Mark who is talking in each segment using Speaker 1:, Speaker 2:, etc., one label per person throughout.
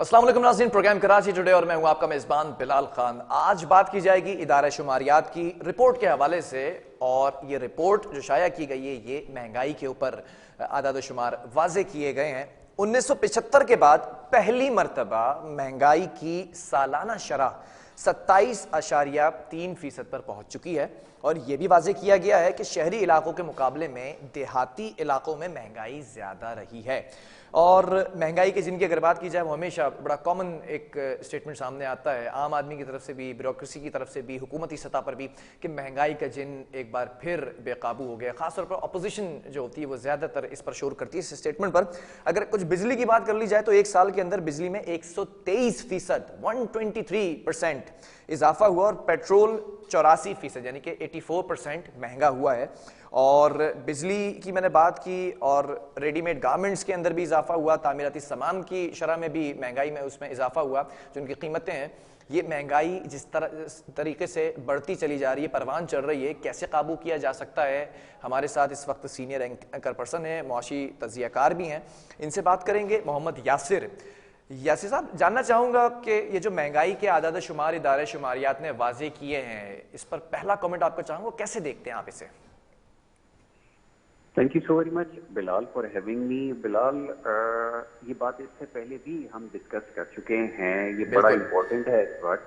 Speaker 1: अस्सलाम वालेकुम नाज़रीन, प्रोग्राम कराची टुडे और मैं हूं आपका मेज़बान बिलाल खान। आज बात की जाएगी इदारा शुमारियात की रिपोर्ट के हवाले से, और ये रिपोर्ट जो शाया की गई है ये महंगाई के ऊपर आदाद शुमार वाजे किए गए हैं। 1975 के बाद पहली मरतबा महंगाई की सालाना शरह 27.3% पर पहुंच चुकी है, और यह भी वाजे किया गया है कि शहरी इलाकों के मुकाबले में देहाती इलाकों में महंगाई ज्यादा रही है। और महंगाई की जिनकी अगर बात की जाए वो हमेशा बड़ा कॉमन एक स्टेटमेंट सामने आता है आम आदमी की तरफ से भी, ब्यूरोक्रेसी की तरफ से भी, हुकूमती सतह पर भी, कि महंगाई का जिन एक बार फिर बेकाबू हो गया। खासतौर पर अपोजिशन जो होती है वो ज्यादातर इस पर शोर करती है, इस स्टेटमेंट पर। अगर कुछ बिजली की बात कर ली जाए तो एक साल के अंदर बिजली में 123%, 123% इजाफा हुआ, और पेट्रोल 84% यानी कि 84% महंगा हुआ है। और बिजली की मैंने बात की, और रेडीमेड गारमेंट्स के अंदर भी इजाफा हुआ, तामीराती सामान की शरह में भी महंगाई में उसमें इजाफा हुआ। जो उनकी कीमतें हैं, ये महंगाई जिस तरीके से बढ़ती चली जा रही है, परवान चढ़ रही है, कैसे काबू किया जा सकता है। हमारे साथ इस वक्त सीनियर एंकर पर्सन है, मुआशी तज्जियाकार भी हैं, इनसे बात करेंगे। मोहम्मद यासिर साहब, जानना चाहूंगा कि ये जो महंगाई के आदाद शुमार इदारे शुमारियात ने वाजे किए हैं, इस पर पहला कमेंट आपको चाहूंगा, कैसे देखते हैं आप इसे?
Speaker 2: Thank you so very much Bilal for having me. Bilal, ये बात इससे पहले भी हम डिस्कस कर चुके हैं, ये बड़ा इम्पोर्टेंट है इस वक्त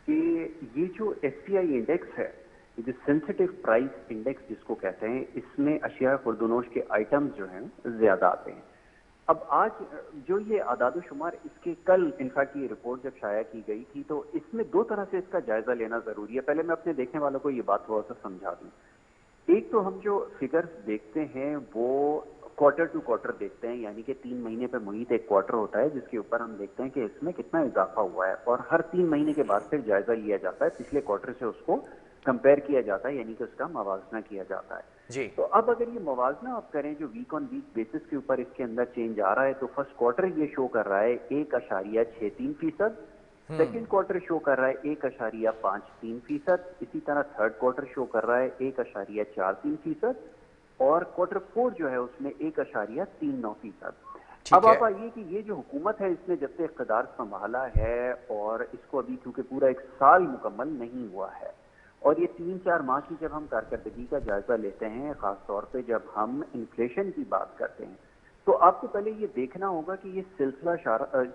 Speaker 2: कि ये जो एफपीआई इंडेक्स है, ये जो सेंसिटिव प्राइस इंडेक्स जिसको कहते हैं, इसमें अशिया खुर्दनोश के आइटम्स जो हैं ज्यादा आते हैं। अब आज जो ये आदाद शुमार, इसके कल इनफैक्ट ये रिपोर्ट जब शाया की गई थी, तो इसमें दो तरह से इसका जायजा लेना जरूरी है। पहले मैं अपने देखने वालों को ये बात थोड़ा सा समझा दूं। एक तो हम जो फिगर्स देखते हैं वो क्वार्टर टू क्वार्टर देखते हैं, यानी कि 3 महीने पे मुहित एक क्वार्टर होता है जिसके ऊपर हम देखते हैं कि इसमें कितना इजाफा हुआ है, और हर 3 महीने के बाद फिर जायजा लिया जाता है, पिछले क्वार्टर से उसको कंपेयर किया जाता है, यानी कि उसका मवाजना किया जाता है
Speaker 1: जी।
Speaker 2: तो अब अगर ये मवाजना आप करें जो वीक ऑन वीक बेसिस के ऊपर इसके अंदर चेंज आ रहा है, तो फर्स्ट क्वार्टर ये शो कर रहा है 1.63%, सेकेंड क्वार्टर शो कर रहा है 1.53%, इसी तरह थर्ड क्वार्टर शो कर रहा है 1.43%, और क्वार्टर 4 जो है उसमें 1.39%। अब आप आइए कि ये जो हुकूमत है इसने जब से इक़्तिदार संभाला है, और इसको अभी क्योंकि पूरा 1 साल मुकम्मल नहीं हुआ है, और ये 3-4 माह की जब हम कारकर्दगी का जायजा लेते हैं, खासतौर पे जब हम इन्फ्लेशन की बात करते हैं, तो आपको पहले ये देखना होगा कि ये सिलसिला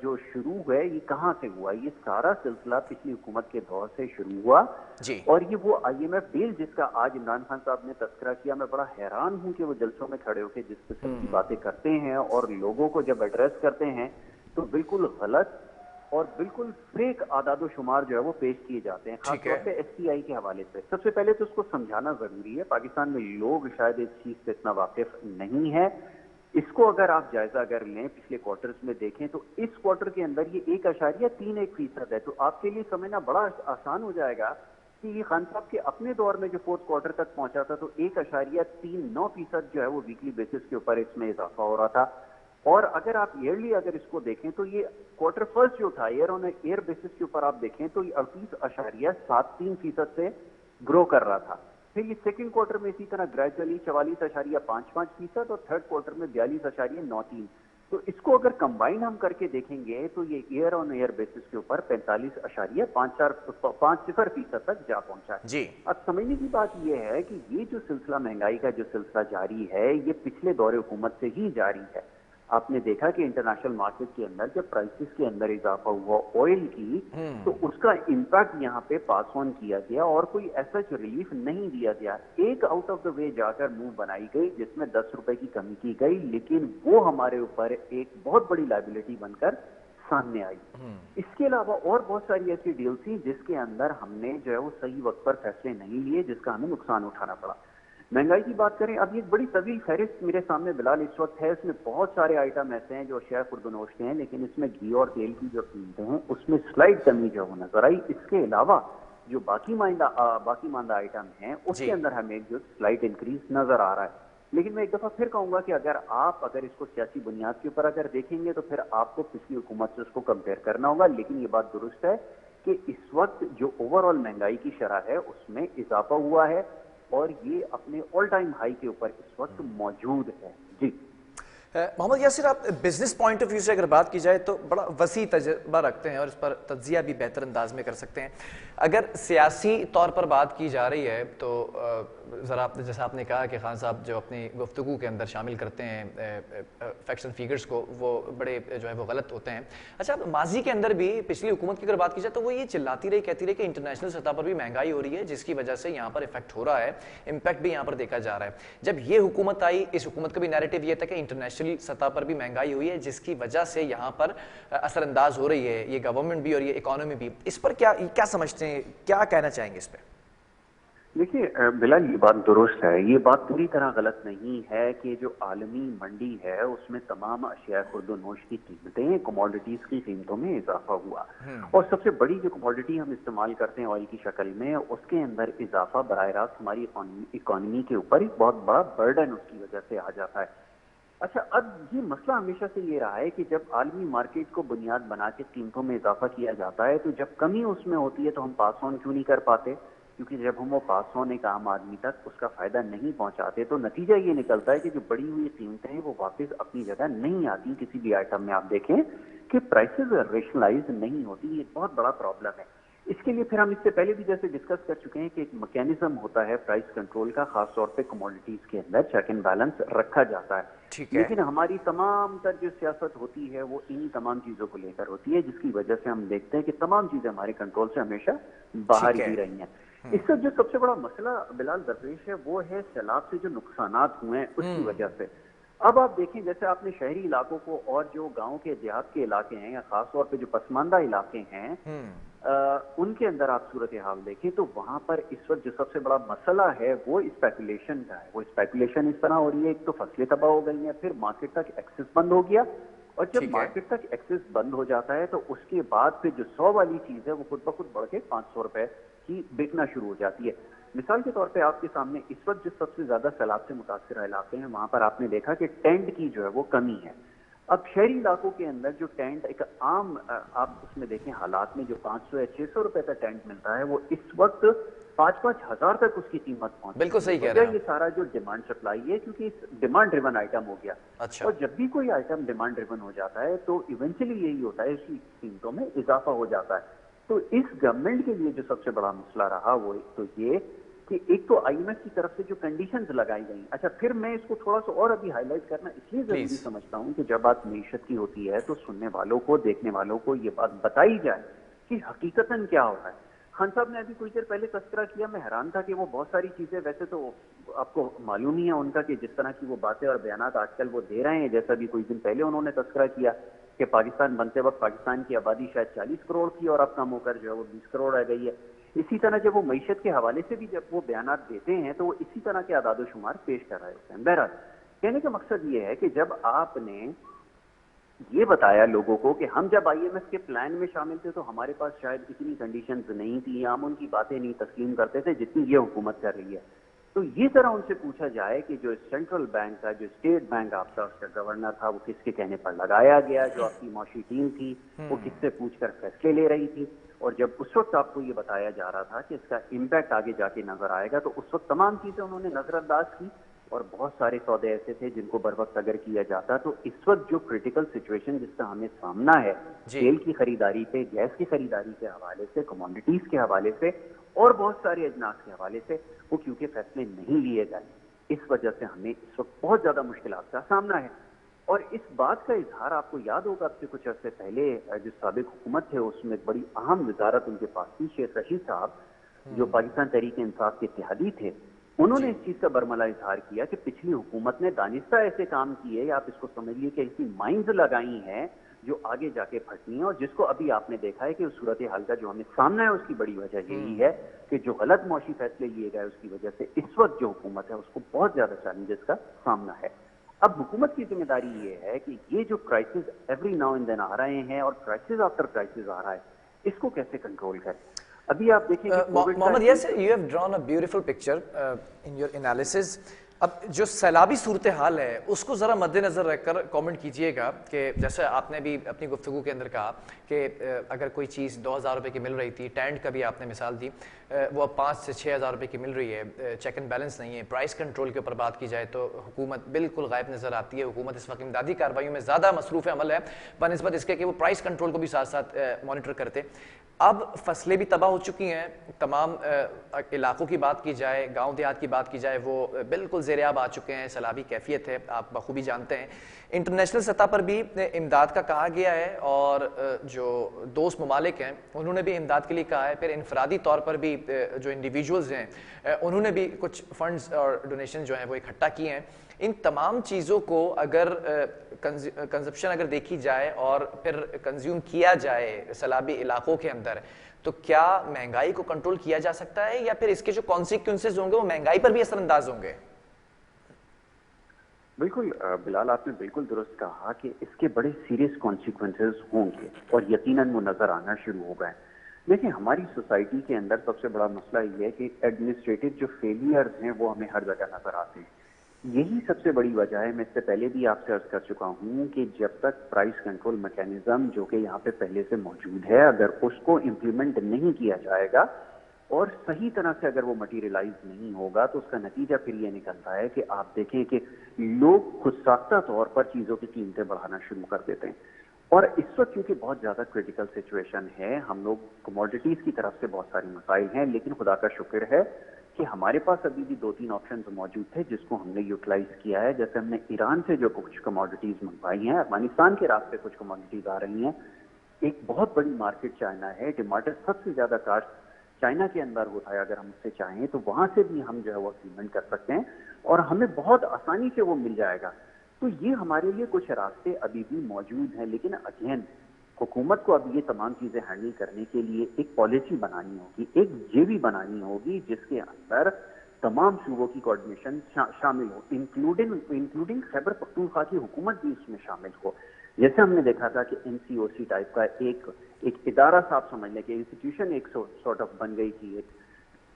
Speaker 2: जो शुरू है ये कहाँ से हुआ। ये सारा सिलसिला पिछली हुकूमत के दौर से शुरू हुआ
Speaker 1: जी।
Speaker 2: और ये वो IMF डील जिसका आज इमरान खान साहब ने तस्करा किया, मैं बड़ा हैरान हूं कि वो जलसों में खड़े होकर जिस किस्म की बातें करते हैं और लोगों को जब एड्रेस करते हैं तो बिल्कुल गलत और बिल्कुल फेक आदाद शुमार जो है वो पेश किए जाते हैं, खासतौर पे SCI के हवाले से। सबसे पहले तो उसको समझाना जरूरी है, पाकिस्तान में लोग शायद इस चीज से इतना वाकिफ नहीं है। इसको अगर आप जायजा अगर लें, पिछले क्वार्टर्स में देखें तो इस क्वार्टर के अंदर ये 1.31% है, तो आपके लिए समझना बड़ा आसान हो जाएगा कि ये खान साहब के अपने दौर में जो फोर्थ क्वार्टर तक पहुंचा था तो 1.39% जो है वो वीकली बेसिस के ऊपर इसमें इजाफा हो रहा था। और अगर आप ईयरली अगर इसको देखें तो ये क्वार्टर फर्स्ट जो था ईयर ऑन ईयर बेसिस के ऊपर आप देखें तो ये 38.73% से ग्रो कर रहा था। फिर ये सेकंड क्वार्टर में इसी तरह ग्रेजुअली 44.55% और थर्ड क्वार्टर में 42.93%। तो इसको अगर कंबाइन हम करके देखेंगे तो ये ईयर ऑन ईयर बेसिस के ऊपर 45.50% तक जा पहुंचा है
Speaker 1: जी।
Speaker 2: अब समझने की बात यह है कि ये जो सिलसिला महंगाई का जो सिलसिला जारी है ये पिछले दौरे हुकूमत से ही जारी है। आपने देखा कि इंटरनेशनल मार्केट के अंदर जब प्राइसेस के अंदर इजाफा हुआ ऑयल की तो उसका इंपैक्ट यहाँ पे पास ऑन किया गया और कोई ऐसा रिलीफ नहीं दिया गया। एक आउट ऑफ द वे जाकर मूव बनाई गई जिसमें 10 रुपए की कमी की गई, लेकिन वो हमारे ऊपर एक बहुत बड़ी लायबिलिटी बनकर सामने आई। इसके अलावा और बहुत सारी ऐसी डील थी जिसके अंदर हमने जो है वो सही वक्त पर फैसले नहीं लिए, जिसका हमें नुकसान उठाना पड़ा। महंगाई की बात करें, अब ये बड़ी तवील फहरिस्त मेरे सामने बिलाल इस वक्त है, इसमें बहुत सारे आइटम ऐसे हैं जो अशिया खुर्दनोश के हैं, लेकिन इसमें घी और तेल की जो कीमतें हैं उसमें स्लाइड कमी जो वो नजर आई। इसके अलावा जो बाकी मांदा आइटम हैं उसके अंदर हमें जो स्लाइड इंक्रीज नजर आ रहा है। लेकिन मैं एक दफा फिर कहूंगा कि अगर इसको सियासी बुनियाद के ऊपर अगर देखेंगे तो फिर आपको पिछली हुकूमत से उसको कंपेयर करना होगा। लेकिन ये बात दुरुस्त है कि इस वक्त जो ओवरऑल महंगाई की शरह है उसमें इजाफा हुआ है और ये अपने ऑल टाइम हाई के ऊपर इस वक्त मौजूद है। जी
Speaker 1: मोहम्मद यासिर, आप बिजनेस पॉइंट ऑफ व्यू से अगर बात की जाए तो बड़ा वसी तजर्बा रखते हैं और इस पर तज्जिया भी बेहतर अंदाज में कर सकते हैं। अगर सियासी तौर पर बात की जा रही है तो ज़रा जैसा आपने कहा कि खान साहब जो अपनी गुफ्तगू के अंदर शामिल करते हैं फैक्ट्स एंड फिगर्स को, वो बड़े जो है वो गलत होते हैं। अच्छा, माजी के अंदर भी पिछली हुकूमत की अगर बात की जाए तो वो ये चिल्लाती रही, कहती रही कि इंटरनेशनल सतह पर भी महंगाई हो रही है, जिसकी वजह से यहाँ पर इफेक्ट हो रहा है, इम्पैक्ट भी यहाँ पर देखा जा रहा है। जब ये हुकूमत आई, इस हुकूमत का भी नैरेटिव ये था कि इंटरनेशनल सतह पर भी महंगाई हुई है, जिसकी वजह से यहाँ पर असरअंदाज हो रही है ये गवर्नमेंट भी और ये इकोनॉमी भी। इस पर क्या समझते हैं, क्या कहना चाहेंगे इस पर?
Speaker 2: देखिए बिलाल, ये बात दुरुस्त है, ये बात पूरी तरह गलत नहीं है कि जो आलमी मंडी है उसमें तमाम अशिया खुर्दोनोश की कीमतें, कमोडिटीज की कीमतों में इजाफा हुआ। और सबसे बड़ी जो कमोडिटी हम इस्तेमाल करते हैं ऑयल की शक्ल में, उसके अंदर इजाफा बराह रास्त हमारी इकोनॉमी के ऊपर एक बहुत बड़ा बर्डन उसकी वजह से आ जाता है। अच्छा, अब ये मसला हमेशा से ये रहा है कि जब आलमी मार्केट को बुनियाद बना के कीमतों में इजाफा किया जाता है तो जब कमी उसमें होती है तो हम पास ऑन क्यों नहीं कर पाते? क्योंकि जब हम वो पास ऑन एक आम आदमी तक उसका फायदा नहीं पहुंचाते तो नतीजा ये निकलता है कि जो बढ़ी हुई कीमतें हैं वो वापस अपनी जगह नहीं आती। किसी भी आइटम में आप देखें कि प्राइसेस रेशनलाइज नहीं होती, ये बहुत बड़ा प्रॉब्लम है। इसके लिए फिर हम इससे पहले भी जैसे डिस्कस कर चुके हैं कि एक मैकेनिज्म होता है प्राइस कंट्रोल का, खासतौर पे कमोडिटीज के अंदर चेक एंड बैलेंस रखा जाता है। लेकिन हमारी तमाम तर जो सियासत होती है वो इन्हीं तमाम चीजों को लेकर होती है, जिसकी वजह से हम देखते हैं कि तमाम चीजें हमारे कंट्रोल से हमेशा बाहर ही रही हैं। इससे जो सबसे बड़ा मसला बिलाल दरपेश है वो है सैलाब से जो नुकसानात हुए हैं उसकी वजह से। अब आप देखें, जैसे आपने शहरी इलाकों को और जो गांव के देहात के इलाके हैं या खासतौर पे जो पसमानदा इलाके हैं उनके अंदर आप सूरत हाल देखें तो वहां पर इस वक्त जो सबसे बड़ा मसला है वो स्पेकुलेशन का है। वो स्पेकुलेशन इस तरह हो रही है, एक तो फसलें तबाह हो गई हैं, फिर मार्केट तक एक्सेस बंद हो गया, और जब मार्केट तक एक्सेस बंद हो जाता है तो उसके बाद फिर जो 100 वाली चीज है वो खुद ब खुद बढ़ के 500 रुपए की बिकना शुरू हो जाती है। मिसाल के तौर पे आपके सामने इस वक्त जो सबसे ज्यादा सैलाब से मुतासर इलाके हैं वहां पर आपने देखा कि टेंट की जो है वो कमी है। अब शहरी इलाकों के अंदर जो टेंट एक आम आप उसमें देखें हालात में जो 500 या 600 रुपए का टेंट मिलता है वो इस वक्त 5-5 हजार तक उसकी कीमत पहुंच।
Speaker 1: बिल्कुल सही कह रहे हैं।
Speaker 2: ये सारा जो डिमांड सप्लाई है, क्योंकि इस डिमांड ड्रिवन आइटम हो गया।
Speaker 1: अच्छा।
Speaker 2: और जब भी कोई आइटम डिमांड ड्रिवन हो जाता है तो इवेंचुअली यही होता है, इसकी कीमतों में इजाफा हो जाता है। तो इस गवर्नमेंट के लिए जो सबसे बड़ा मसला रहा वो तो ये कि एक तो आईएमएफ की तरफ से जो कंडीशंस लगाई गई। अच्छा, फिर मैं इसको थोड़ा सा और अभी हाईलाइट करना इसलिए जरूरी समझता हूं कि जब बात मईशत की होती है तो सुनने वालों को, देखने वालों को ये बात बताई जाए कि हकीकतन क्या हो रहा है। खान साहब ने अभी कुछ देर पहले तस्करा किया, मैं हैरान था कि वो बहुत सारी चीजें, वैसे तो आपको मालूम ही है उनका कि जिस तरह की वो बातें और बयानात आजकल वो दे रहे हैं, जैसा भी कुछ दिन पहले उन्होंने तस्करा किया कि पाकिस्तान बनते वक्त पाकिस्तान की आबादी शायद 40 करोड़ थी और अब कम होकर जो है वो 20 करोड़ रह गई है। इसी तरह जब वो मईशत के हवाले से भी जब वो बयानात देते हैं तो वो इसी तरह के आदादोशुमार पेश कर रहे होते हैं। बहरहाल कहने का मकसद ये है कि जब आपने ये बताया लोगों को कि हम जब आईएमएफ के प्लान में शामिल थे तो हमारे पास शायद इतनी कंडीशंस नहीं थी, हम उनकी बातें नहीं तस्लीम करते थे जितनी ये हुकूमत कर रही है, तो ये जरा उनसे पूछा जाए कि जो सेंट्रल बैंक का, जो स्टेट बैंक आपका उसका गवर्नर था, वो किसके कहने पर लगाया गया, जो आपकी मौशी टीम थी वो किससे पूछकर फैसले ले रही थी, और जब उस वक्त आपको ये बताया जा रहा था कि इसका इम्पैक्ट आगे जाके नजर आएगा तो उस वक्त तमाम चीजें उन्होंने नजरअंदाज की और बहुत सारे सौदे ऐसे थे जिनको बर वक्त अगर किया जाता। तो इस वक्त जो क्रिटिकल सिचुएशन जिसका हमें सामना है तेल की खरीदारी पे, गैस की खरीदारी के हवाले से, कमोडिटीज के हवाले से और बहुत सारे अजनास के हवाले से, वो क्योंकि फैसले नहीं लिए गए, इस वजह से हमें इस वक्त बहुत ज्यादा मुश्किलात का सामना है। और इस बात का इजहार आपको याद होगा अब से कुछ अर्से पहले जो साबिक हुकूमत थे उसमें बड़ी अहम वजारत उनके पास थी, शेख रशीद साहब जो पाकिस्तान तहरीक इंसाफ के इत्तेहादी थे, उन्होंने इस चीज का बरमला इजहार किया कि पिछली हुकूमत ने दानिस्ता ऐसे काम किए, आप इसको समझिए कि ऐसी माइंस लगाई हैं जो आगे जाके फटनी है, और जिसको अभी आपने देखा है कि उस सूरत हाल का जो हमें सामना है उसकी बड़ी वजह यही है कि जो गलत मौशी फैसले लिए गए उसकी वजह से इस वक्त जो हुकूमत है उसको बहुत ज्यादा चैलेंजेस का सामना है। अब हुकूमत की जिम्मेदारी ये है कि ये जो crisis every now and then आ रहे हैं और क्राइसिस आफ्टर क्राइसिस आ रहा है, इसको कैसे कंट्रोल करें। अभी आप देखें
Speaker 1: Mohammad, yes, you have drawn a beautiful picture in your analysis. अब जो सैलाबी सूरत हाल है उसको ज़रा मद्देनज़र रखकर कमेंट कीजिएगा कि जैसे आपने भी अपनी गुफ्तगू के अंदर कहा कि अगर कोई चीज़ 2,000 रुपये की मिल रही थी, टेंट का भी आपने मिसाल दी, वो अब 5 से 6,000 रुपये की मिल रही है, चेक एंड बैलेंस नहीं है। प्राइस कंट्रोल के ऊपर बात की जाए तो हुकूमत बिल्कुल गायब नज़र आती है। हुकूमत इस वक्त इमदादी कार्रवाइयों में ज़्यादा मसरूफ़ अमल है बनस्बत इसके कि वो प्राइस कंट्रोल को भी साथ साथ मॉनिटर करते। अब फसलें भी तबाह हो चुकी हैं, तमाम इलाकों की बात की जाए, गांव देहात की बात की जाए, वो बिल्कुल ज़ेर-ए-आब आ चुके हैं, सैलाबी कैफियत है, आप बखूबी जानते हैं। इंटरनेशनल सतह पर भी इमदाद का कहा गया है और जो दोस्त ममालिक हैं उन्होंने भी इमदाद के लिए कहा है। फिर इंफरादी तौर पर भी जो इंडिविजुअल्स हैं उन्होंने भी कुछ फंड्स और डोनेशन जो हैं वो इकट्ठा किए हैं। इन तमाम चीज़ों को अगर कंजप्शन अगर देखी जाए और फिर कंज्यूम किया जाए सैलाबी इलाकों के अंदर, तो क्या महंगाई को कंट्रोल किया जा सकता है या फिर इसके जो कॉन्सिक्वेंसेज होंगे वो महंगाई पर भी असरअंदाज होंगे?
Speaker 2: बिल्कुल बिलाल, आपने बिल्कुल दुरुस्त कहा कि इसके बड़े सीरियस कॉन्सिक्वेंसेस होंगे और यकीनन वो नजर आना शुरू हो गए। देखिए, हमारी सोसाइटी के अंदर सबसे बड़ा मसला ये है कि एडमिनिस्ट्रेटिव जो फेलियर्स हैं वो हमें हर जगह नजर आते हैं। यही सबसे बड़ी वजह है, मैं इससे पहले भी आपसे अर्ज कर चुका हूं कि जब तक प्राइस कंट्रोल मैकेनिज्म जो कि यहाँ पे पहले से मौजूद है, अगर उसको इम्प्लीमेंट नहीं किया जाएगा और सही तरह से अगर वो मटीरियलाइज नहीं होगा तो उसका नतीजा फिर ये निकलता है कि आप देखें कि लोग खुद साख्ता तौर पर चीजों की कीमतें बढ़ाना शुरू कर देते हैं। और इस वक्त क्योंकि बहुत ज्यादा क्रिटिकल सिचुएशन है, हम लोग कमोडिटीज की तरफ से बहुत सारी मसाइल हैं, लेकिन खुदा का शुक्र है कि हमारे पास अभी भी 2-3 ऑप्शंस मौजूद थे जिसको हमने यूटिलाइज किया है। जैसे हमने ईरान से जो कुछ कमोडिटीज मंगवाई हैं, अफगानिस्तान के रास्ते कुछ कमोडिटीज आ रही हैं। एक बहुत बड़ी मार्केट चाइना है, टमाटर सबसे ज्यादा कास्ट चाइना के अंदर होता है। अगर हम उससे चाहें तो वहां से भी हम जो है वो अग्रीमेंट कर सकते हैं और हमें बहुत आसानी से वो मिल जाएगा। तो ये हमारे लिए कुछ रास्ते अभी भी मौजूद हैं, लेकिन अगेन हुकूमत को अब ये तमाम चीजें हैंडल करने के लिए एक पॉलिसी बनानी होगी, एक जेबी बनानी होगी जिसके अंदर तमाम सूबों की कोऑर्डिनेशन शामिल हो, इंक्लूडिंग खैबर पख्तूनख्वा की हुकूमत भी इसमें शामिल हो। जैसे हमने देखा था कि एनसीओसी टाइप का एक इदारा सा आप समझ लें कि इंस्टीट्यूशन एक सॉर्ट ऑफ बन गई थी,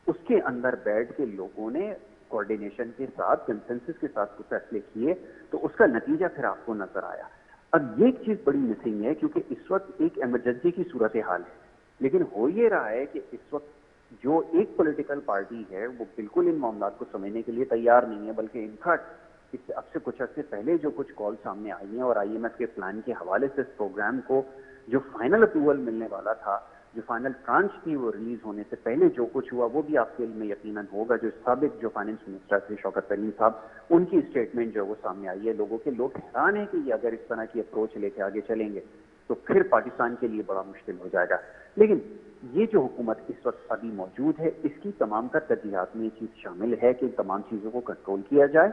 Speaker 2: उसके अंदर बैठ के लोगों ने कोऑर्डिनेशन के साथ, कंसेंसस के साथ कुछ फैसले किए, तो उसका नतीजा फिर आपको नजर आया। अब ये एक चीज बड़ी मिसिंग है क्योंकि इस वक्त एक इमरजेंसी की सूरत हाल है, लेकिन हो ये रहा है कि इस वक्त जो एक पॉलिटिकल पार्टी है वो बिल्कुल इन मामलों को समझने के लिए तैयार नहीं है, बल्कि इनफैक्ट इससे अब से कुछ अर्से पहले जो कुछ कॉल सामने आई हैं और IMF के प्लान के हवाले से इस प्रोग्राम को जो फाइनल अप्रूवल मिलने वाला था, जो फाइनल ट्रांच थी, वो रिलीज होने से पहले जो कुछ हुआ वो भी आपके में यकीनन होगा। जो साबिक जो फाइनेंस मिनिस्टर थे शौकत तरीन साहब, उनकी स्टेटमेंट जो वो सामने आई है, लोग हैरान है कि ये अगर इस तरह की अप्रोच लेके आगे चलेंगे तो फिर पाकिस्तान के लिए बड़ा मुश्किल हो जाएगा। लेकिन ये जो हुकूमत इस वक्त अभी मौजूद है, इसकी तमाम तर तरजीहात में ये चीज शामिल है कि तमाम चीजों को कंट्रोल किया जाए।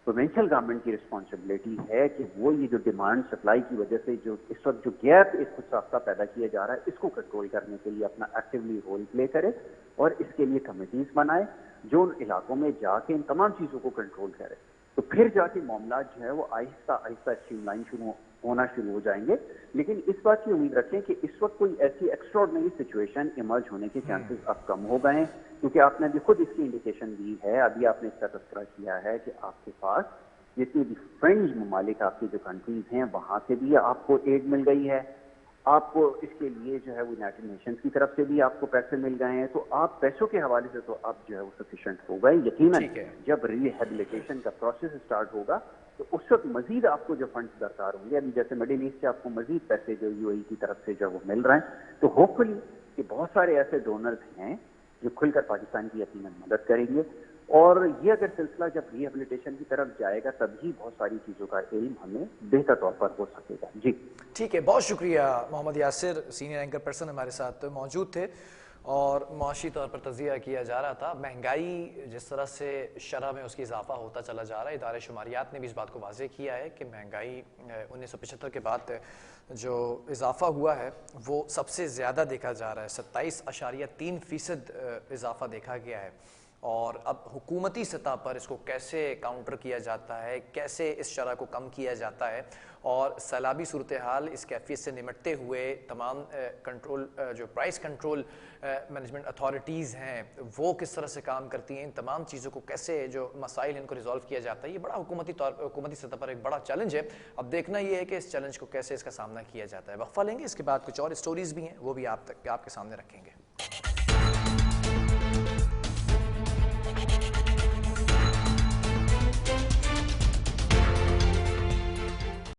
Speaker 2: प्रोविंशियल गवर्नमेंट की रिस्पॉन्सिबिलिटी है कि वो ये जो डिमांड सप्लाई की वजह से जो इस वक्त जो गैप एक खुद साख्ता पैदा किया जा रहा है, इसको कंट्रोल करने के लिए अपना एक्टिवली रोल प्ले करे और इसके लिए कमिटीज बनाए जो उन इलाकों में जाके इन तमाम चीजों को कंट्रोल करे। तो फिर जाके मामला जो है वो आहिस्ता आहिस्ता स्ट्रीमलाइन होना शुरू हो जाएंगे। लेकिन इस बात की उम्मीद रखें कि इस वक्त कोई ऐसी एक्स्ट्राऑर्डिनरी सिचुएशन इमर्ज होने के चांसेस अब कम हो गए हैं, क्योंकि आपने भी खुद इसकी इंडिकेशन दी है, अभी आपने इसका तस्करा किया है कि आपके पास जितनी भी फ्रेंड्स ममालिक आपकी जो कंट्रीज हैं वहां से भी आपको एड मिल गई है, आपको इसके लिए जो है वो यूनाइटेड नेशंस की तरफ से भी आपको पैसे मिल गए हैं। तो आप पैसों के हवाले से तो आप जो है वो सफिशिएंट हो गए। यकीनन जब रिहेबिलिटेशन का प्रोसेस स्टार्ट होगा तो उस वक्त मजीद आपको जो फंड्स दरकार होंगे, अभी जैसे मिडिल ईस्ट से आपको मजीद पैसे जो UAE की तरफ से जो वो मिल रहे हैं, तो होपफुली कि बहुत सारे ऐसे डोनर्स हैं जो खुलकर पाकिस्तान की यकीनन मदद करेंगे। और ये अगर सिलसिला जब रिहेबिलिटेशन की तरफ जाएगा तभी बहुत सारी चीज़ों का इल्म हमें बेहतर तौर पर हो सकेगा। जी
Speaker 1: ठीक है, बहुत शुक्रिया Mohammad Yasir, senior anchor person हमारे साथ मौजूद थे और मुआशी तौर पर तजिया किया जा रहा था। महंगाई जिस तरह से शरह में उसकी इजाफा होता चला जा रहा है, इदारे शुमारियात ने भी इस बात को वाज़ेह किया है कि महंगाई 1975 के बाद जो इजाफा हुआ है वो सबसे ज़्यादा देखा जा रहा है, 27.3% इजाफा देखा गया है। और अब हुकूमती सतह पर इसको कैसे काउंटर किया जाता है, कैसे इस शरह को कम किया जाता है और सैलाबी सूरत हाल इस कैफियत से निमटते हुए तमाम कंट्रोल जो प्राइस कंट्रोल मैनेजमेंट अथॉरिटीज़ हैं वो किस तरह से काम करती हैं, इन तमाम चीज़ों को कैसे जो मसाइल इनको रिजॉल्व किया जाता है, ये बड़ा हुकूमती सतह पर एक बड़ा चैलेंज है। अब देखना ये है कि इस चैलेंज को कैसे इसका सामना किया जाता है। वक्फा लेंगे, इसके बाद कुछ और स्टोरीज़ भी हैं वो भी आप तक आपके सामने रखेंगे।